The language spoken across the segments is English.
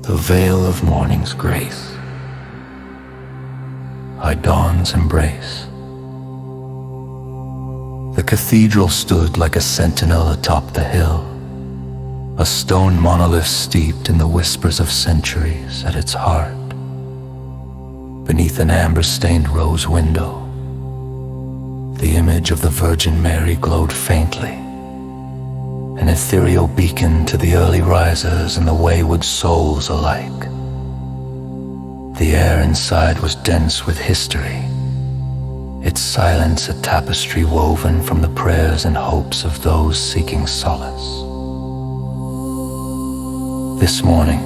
the veil of morning's grace, I dawn's embrace. The cathedral stood like a sentinel atop the hill, a stone monolith steeped in the whispers of centuries at its heart. Beneath an amber-stained rose window, the image of the Virgin Mary glowed faintly, an ethereal beacon to the early risers and the wayward souls alike. The air inside was dense with history, its silence a tapestry woven from the prayers and hopes of those seeking solace. This morning,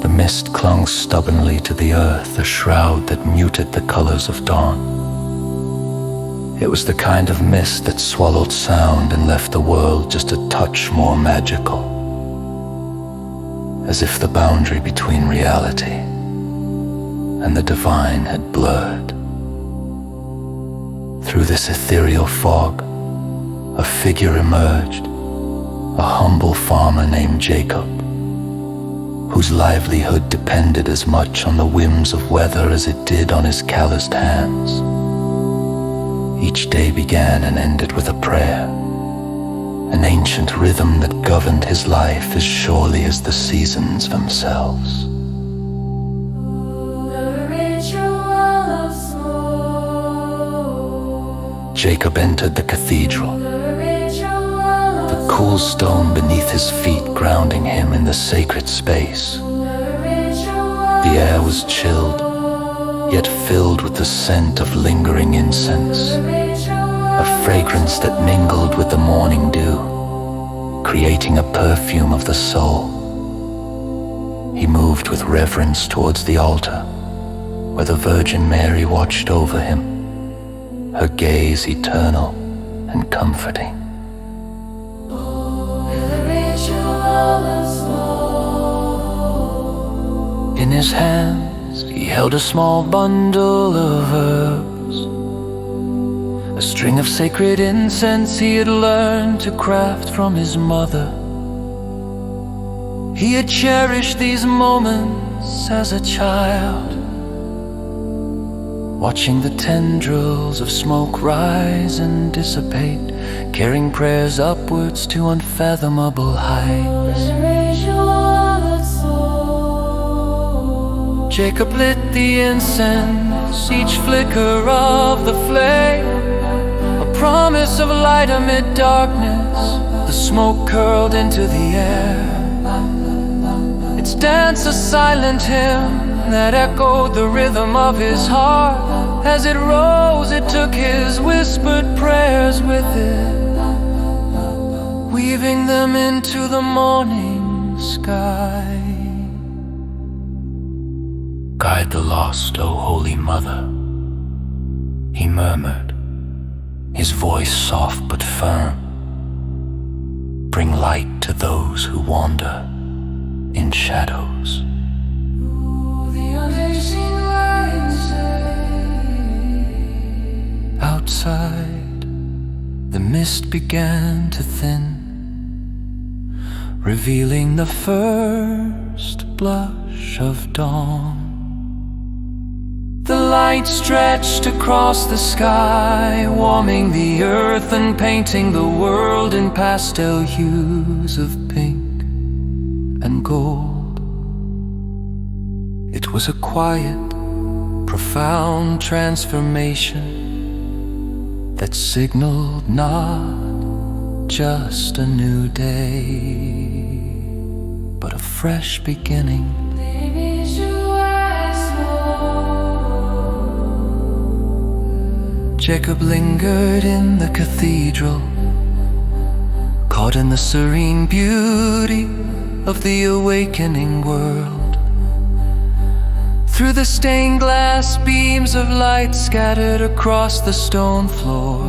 the mist clung stubbornly to the earth, a shroud that muted the colors of dawn. It was the kind of mist that swallowed sound and left the world just a touch more magical, as if the boundary between reality and the divine had blurred. Through this ethereal fog, a figure emerged, a humble farmer named Jacob, whose livelihood depended as much on the whims of weather as it did on his calloused hands. Each day began and ended with a prayer, an ancient rhythm that governed his life as surely as the seasons themselves. Jacob entered the cathedral, the cool stone beneath his feet grounding him in the sacred space. The air was chilled, yet filled with the scent of lingering incense, a fragrance that mingled with the morning dew, creating a perfume of the soul. He moved with reverence towards the altar, where the Virgin Mary watched over him, her gaze eternal and comforting. In his hands, he held a small bundle of herbs, a string of sacred incense he had learned to craft from his mother. He had cherished these moments as a child, watching the tendrils of smoke rise and dissipate, carrying prayers upwards to unfathomable heights. Jacob lit the incense, each flicker of the flame, a promise of light amid darkness. The smoke curled into the air, its dance a silent hymn that echoed the rhythm of his heart. As it rose, it took his whispered prayers with it, weaving them into the morning sky. Guide the lost, O Holy Mother, he murmured, his voice soft but firm. Bring light to those who wander in shadows. Outside, the mist began to thin, revealing the first blush of dawn. The light stretched across the sky, warming the earth and painting the world in pastel hues of pink and gold. It was a quiet, profound transformation that signaled not just a new day, but a fresh beginning. Jacob lingered in the cathedral, caught in the serene beauty of the awakening world. Through the stained glass beams of light scattered across the stone floor,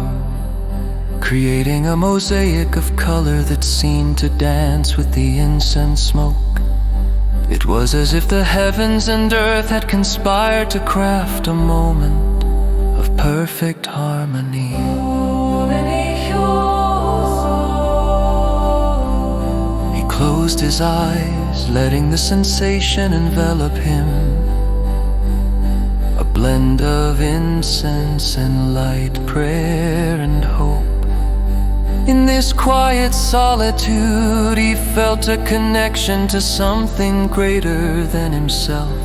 creating a mosaic of color that seemed to dance with the incense smoke. It was as if the heavens and earth had conspired to craft a moment of perfect harmony. He closed his eyes letting the sensation envelop him. A blend of incense and light, prayer and hope. In this quiet solitude, he felt a connection to something greater than himself,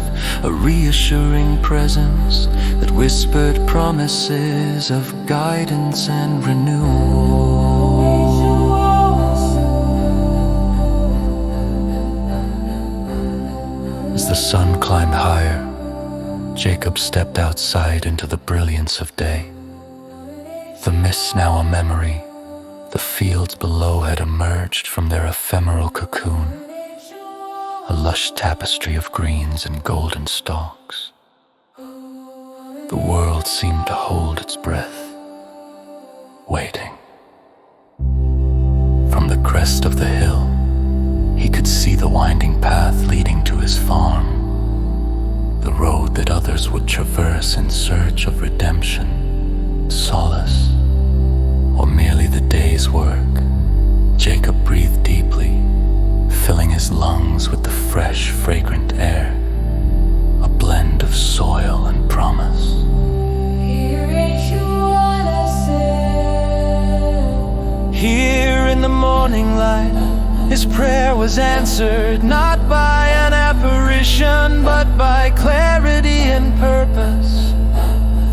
a reassuring presence that whispered promises of guidance and renewal. As the sun climbed higher, Jacob stepped outside into the brilliance of day. The mists now a memory, the fields below had emerged from their ephemeral cocoon, a lush tapestry of greens and golden stalks. The world seemed to hold its breath, waiting. From the crest of the hill, he could see the winding path leading to his farm, the road that others would traverse in search of redemption, solace, or merely the day's work. Jacob breathed deeply, filling his lungs with the fresh, fragrant air, a blend of soil and promise. Here in the morning light, his prayer was answered, not by an apparition, but by clarity and purpose.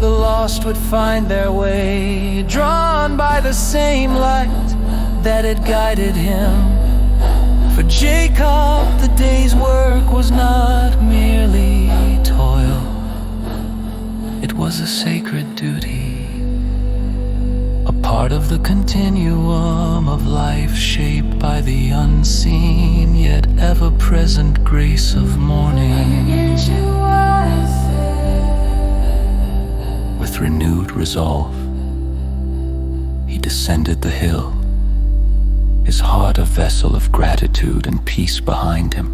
The lost would find their way, drawn by the same light that had guided him. For Jacob, the day's work was not merely toil. It was a sacred duty, a part of the continuum of life shaped by the unseen yet ever-present grace of morning. With renewed resolve, he descended the hill, his heart a vessel of gratitude and peace behind him.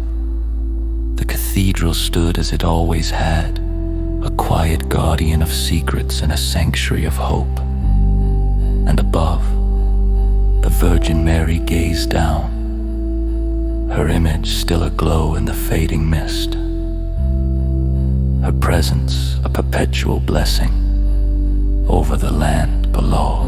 The cathedral stood as it always had, a quiet guardian of secrets and a sanctuary of hope. And above, the Virgin Mary gazed down, her image still aglow in the fading mist, her presence a perpetual blessing over the land below.